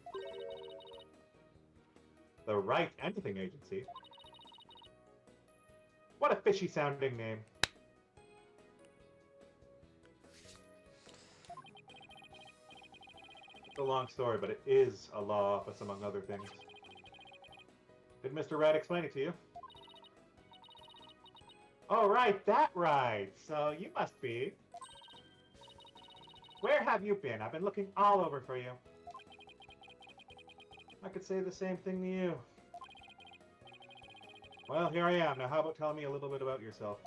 The Right Anything Agency? What a fishy sounding name. It's a long story, but it is a law office, among other things. Did Mr. Wright explain it to you? Oh, right, that right. So you must be. Where have you been? I've been looking all over for you. I could say the same thing to you. Well, here I am. Now, how about telling me a little bit about yourself?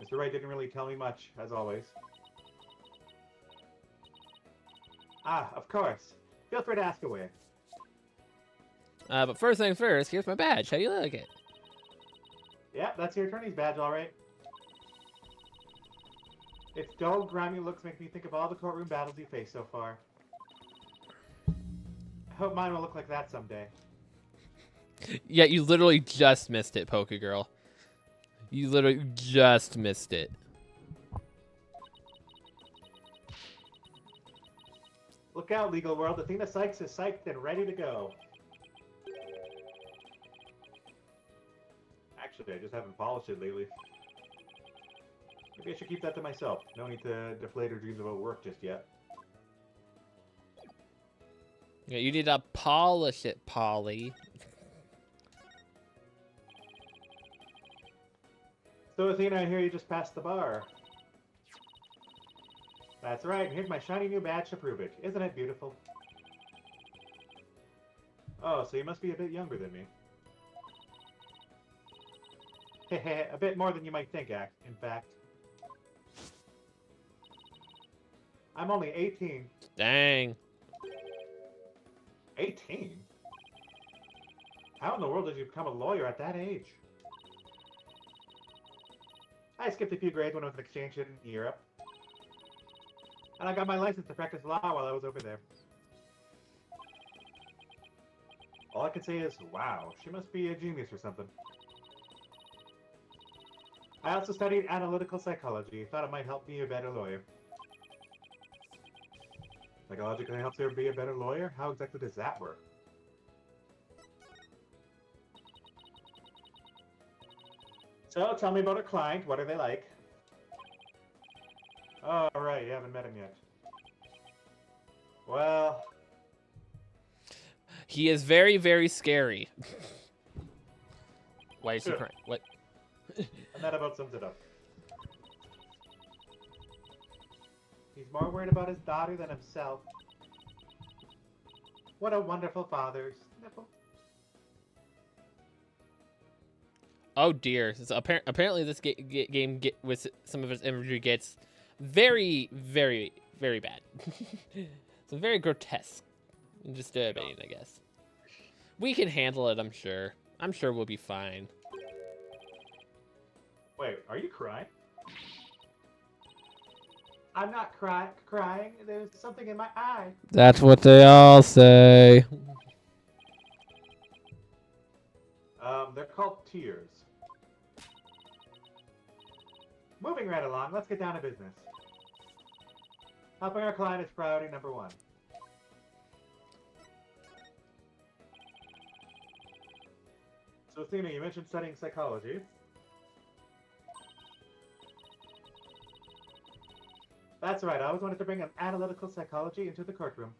Mr. Wright didn't really tell me much, as always. Ah, of course. Feel free to ask away. But first things first, here's my badge. How you like it? Yeah, that's your attorney's badge, all right. Its dull, grimy looks make me think of all the courtroom battles you faced so far. I hope mine will look like that someday. Yeah, you literally just missed it, Poke Girl. You literally just missed it. Look out, legal world. Athena Sykes is psyched and ready to go. Actually, I just haven't polished it lately. Maybe I should keep that to myself. No need to deflate her dreams about work just yet. Yeah, you need to polish it, Polly. So, Athena, I hear you just passed the bar. That's right, and here's my shiny new badge to prove it. Isn't it beautiful? Oh, so you must be a bit younger than me. Hehe, a bit more than you might think, in fact. I'm only 18. Dang. 18? How in the world did you become a lawyer at that age? I skipped a few grades when I was an exchange student in Europe. And I got my license to practice law while I was over there. All I can say is, wow, she must be a genius or something. I also studied analytical psychology. Thought it might help me be a better lawyer. Psychologically helps her be a better lawyer? How exactly does that work? So, tell me about a client. What are they like? Oh, right, you haven't met him yet. Well... He is very, very scary. Why is he crying? What? And that about sums it up. He's more worried about his daughter than himself. What a wonderful father. Sniffle. Oh dear. So apparently this game with some of its imagery gets very, very, very bad. So very grotesque and disturbing, I guess. We can handle it, I'm sure. I'm sure we'll be fine. Wait, are you crying? I'm not crying. There's something in my eye. That's what they all say. They're called tears. Moving right along, let's get down to business. Helping our client is priority number one. So, Athena, you mentioned studying psychology. That's right, I always wanted to bring an analytical psychology into the courtroom.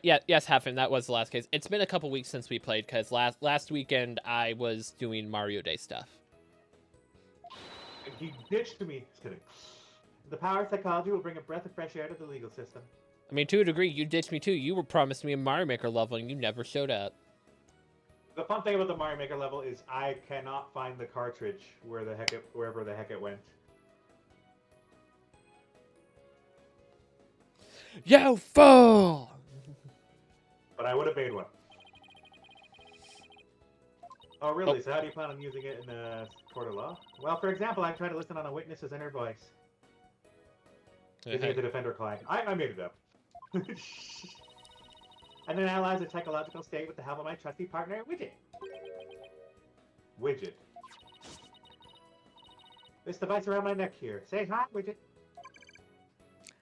Yes, Hafen, that was the last case. It's been a couple weeks since we played, because last weekend I was doing Mario Day stuff. And he ditched me. Just kidding. The power of psychology will bring a breath of fresh air to the legal system. I mean, to a degree, you ditched me too. You were promised me a Mario Maker level, and you never showed up. The fun thing about the Mario Maker level is I cannot find the cartridge wherever the heck it went. You fool! But I would have made one. Oh, really? So how do you plan on using it in a court of law? Well, for example, I try to listen on a witness's inner voice. Using it to defend her client. I made it up. And then analyze the psychological state with the help of my trusty partner, Widget. Widget. This device around my neck here. Say hi, Widget.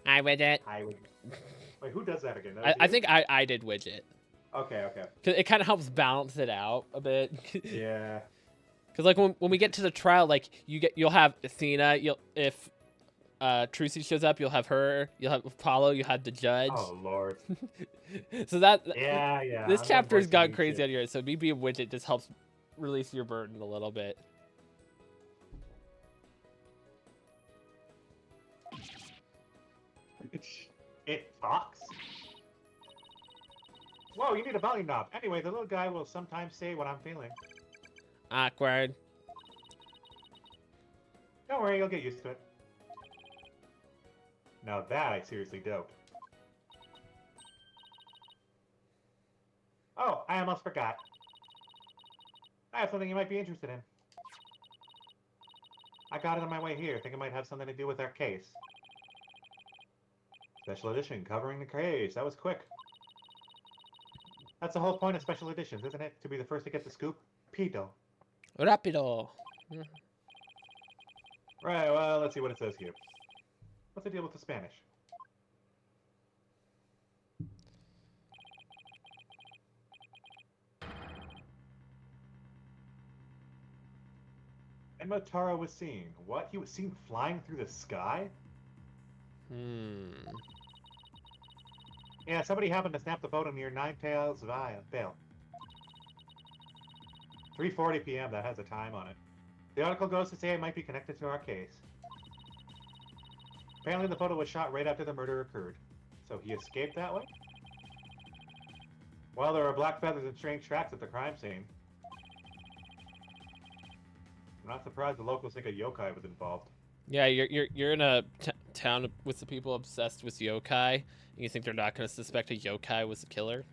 Hi, Widget. Hi, Widget. Wait, who does that again? I think I did Widget. Okay, okay. Cause it kind of helps balance it out a bit. Yeah. Cause like when we get to the trial, like you'll have Athena. If Trucy shows up, you'll have her. You'll have Apollo. You have the judge. Oh Lord. So that Yeah. this I'm chapter's voicing gone you crazy shit. on yours. So me being Widget just helps release your burden a little bit. It talks? Whoa, you need a volume knob. Anyway, the little guy will sometimes say what I'm feeling. Awkward. Don't worry, you'll get used to it. Now that I seriously dope. Oh, I almost forgot. I have something you might be interested in. I got it on my way here. Think it might have something to do with our case. Special edition covering the case. That was quick. That's the whole point of special editions, isn't it? To be the first to get the scoop? Pido. Rapido. Right, well, let's see what it says here. What's the deal with the Spanish? And Motaro was seen. What? He was seen flying through the sky? Yeah, somebody happened to snap the photo near Ninetales Vale. 3:40 p.m. That has a time on it. The article goes to say it might be connected to our case. Apparently the photo was shot right after the murder occurred. So he escaped that way? Well, there are black feathers and strange tracks at the crime scene. I'm not surprised the locals think a yokai was involved. Yeah, you're in a town with the people obsessed with yokai, and you think they're not going to suspect a yokai was the killer?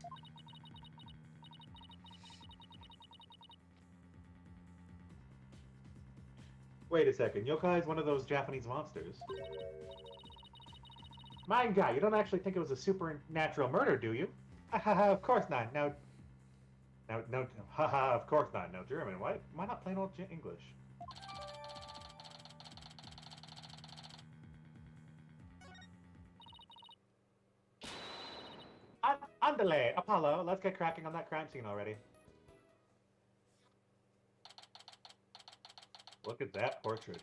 Wait a second, yokai is one of those Japanese monsters. My guy, you don't actually think it was a supernatural murder, do you? Haha, of course not. No, haha, of course not. No German. Why not plain old English? Andale, Apollo, let's get cracking on that crime scene already. Look at that portrait.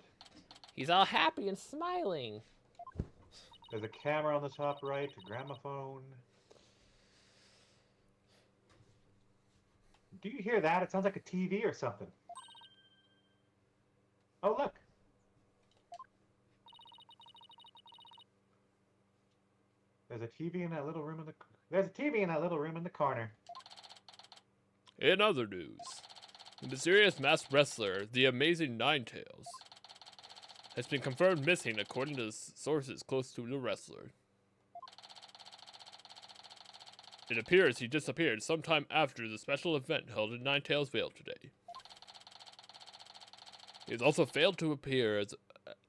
He's all happy and smiling. There's a camera on the top right, a gramophone. Do you hear that? It sounds like a TV or something. Oh, look. There's a TV in that little room in the... There's a TV in that little room in the corner. In other news, the mysterious masked wrestler, the Amazing Ninetales, has been confirmed missing according to sources close to the wrestler. It appears he disappeared sometime after the special event held in Ninetales Vale today. He has also failed to appear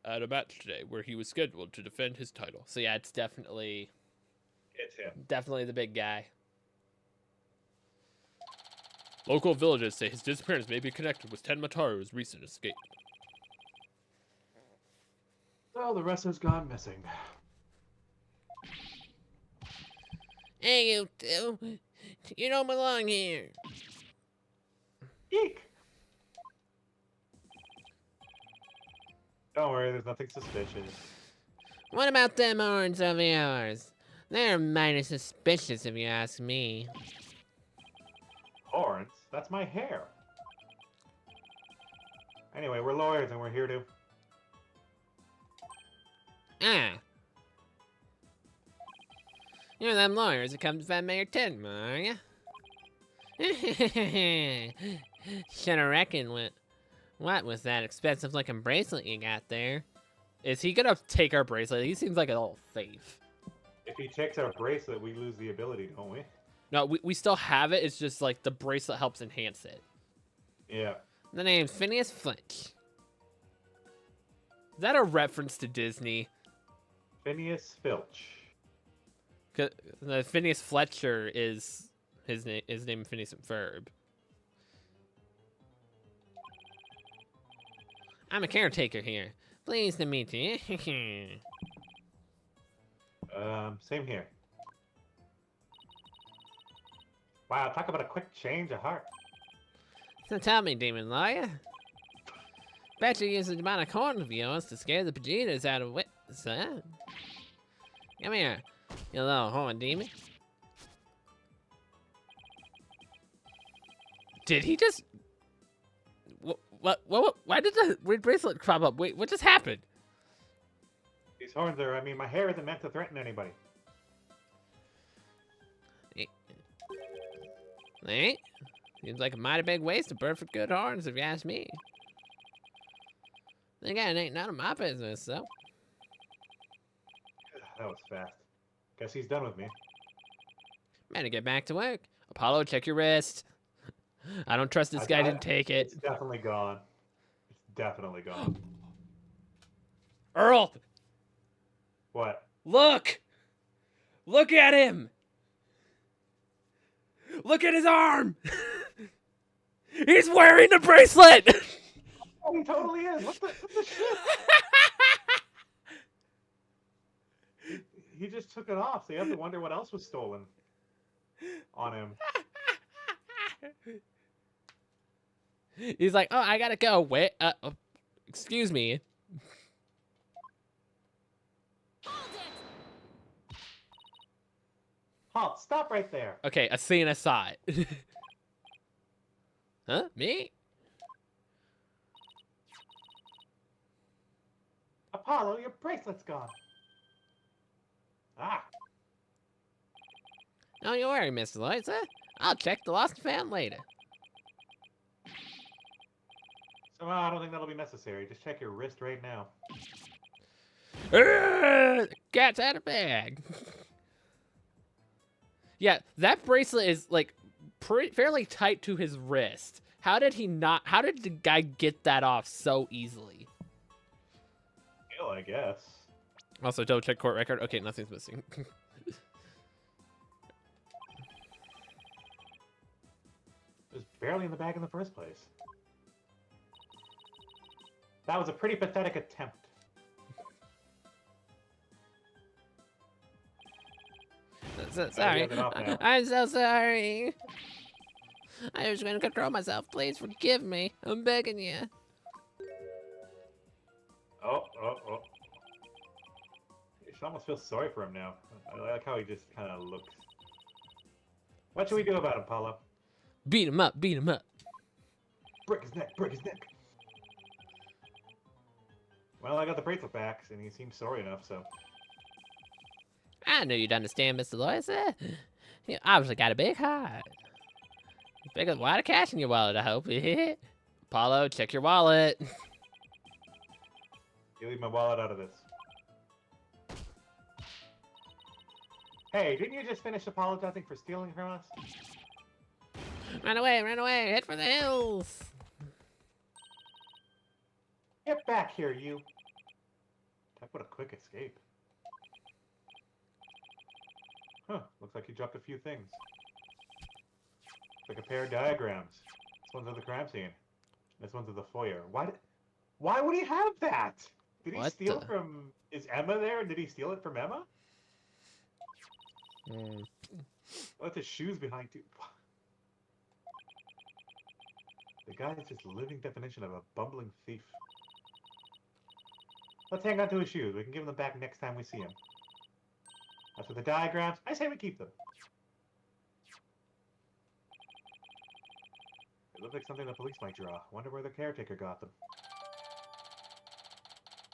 at a match today where he was scheduled to defend his title. So yeah, it's definitely It's him. definitely the big guy. Local villagers say his disappearance may be connected with Tenmataru's recent escape. Well, the wrestler's gone missing. Hey, you two. You don't belong here. Eek! Don't worry, there's nothing suspicious. What about them horns of yours? They're mighty suspicious if you ask me. Horns? That's my hair. Anyway, we're lawyers and we're here to... Ah. You're them lawyers that come to defend Mayor Tenma, are ya? Shoulda reckoned with... What was that expensive looking bracelet you got there? Is he gonna take our bracelet? He seems like a little thief. If he takes our bracelet, we lose the ability, don't we? No, we still have it. It's just like the bracelet helps enhance it. Yeah. The name's Phineas Fletch. Is that a reference to Disney? Phineas Filch. 'Cause the Phineas Fletcher is his name. Phineas and Ferb. I'm a caretaker here. Pleased to meet you. Same here. Wow, talk about a quick change of heart. So tell me, demon lawyer. Bet you use the amount of corn of yours to scare the bejesus out of wits, huh? Come here, you little horn demon. Did he just... What? Why did the red bracelet crop up? Wait, what just happened? These horns are, I mean, my hair isn't meant to threaten anybody. Eh? Seems like a mighty big waste of perfect good horns, if you ask me. Then again, it ain't none of my business, so. That was fast. Guess he's done with me. Better get back to work. Apollo, check your wrist. I don't trust this guy didn't take it. It's definitely gone. It's definitely gone. Earl! What? Look! Look at him! Look at his arm! He's wearing the bracelet! Oh, he totally is. What the shit? He just took it off, so you have to wonder what else was stolen on him. He's like, oh, I gotta go. Wait, excuse me. Halt, stop right there. Okay, a scene aside. Huh? Me? Apollo, your bracelet's gone. Ah. Don't you worry, Mr. Loitza. I'll check the lost and found later. So I don't think that'll be necessary. Just check your wrist right now. Cat's out of bag. Yeah, that bracelet is like fairly tight to his wrist. How did he not? How did the guy get that off so easily? Skill, I guess. Also, double check court record. Okay, nothing's missing. It was barely in the bag in the first place. That was a pretty pathetic attempt. Sorry. It off now. I'm so sorry. I was going to control myself. Please forgive me. I'm begging you. Oh. You should almost feel sorry for him now. I like how he just kind of looks. What should we do about him, Paulo? Beat him up. Beat him up. Break his neck. Break his neck. Well, I got the bracelet back, and he seems sorry enough, so... I knew you'd understand, Mr. Lois. You obviously got a big heart. Big as a lot of cash in your wallet, I hope. Apollo, check your wallet. You leave my wallet out of this. Hey, didn't you just finish apologizing for stealing from us? Run away, head for the hills. Get back here, you. What a quick escape. Huh, looks like you dropped a few things. Like a pair of diagrams. This one's of the crime scene. This one's of the foyer. Why would he have that? Did he steal from... Is Emma there? Did he steal it from Emma? What's his shoes behind too? The guy is just living definition of a bumbling thief. Let's hang on to his shoes. We can give them back next time we see him. As for the diagrams, I say we keep them. It looks like something the police might draw. Wonder where the caretaker got them.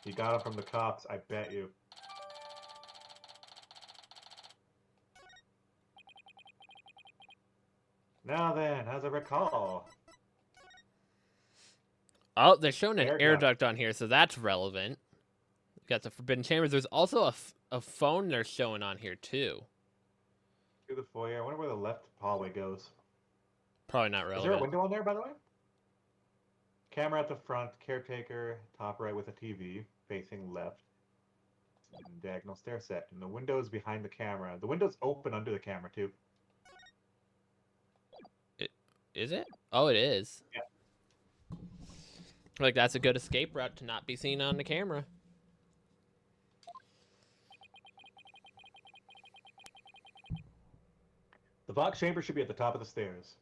He got them from the cops, I bet you. Now then, as I recall... Oh, they're showing an Air air duct. duct on here, so that's relevant. We got the Forbidden Chambers. There's also a phone they're showing on here, too. Through the foyer. I wonder where the left hallway goes. Probably not Is there a relevant. window on there, by the way? Camera at the front, caretaker, top right with a TV, facing left. And diagonal stair set. And the window's behind the camera. The window's open under the camera, too. Is it? Oh, it is. Yeah. Like, that's a good escape route to not be seen on the camera. The Vox chamber should be at the top of the stairs.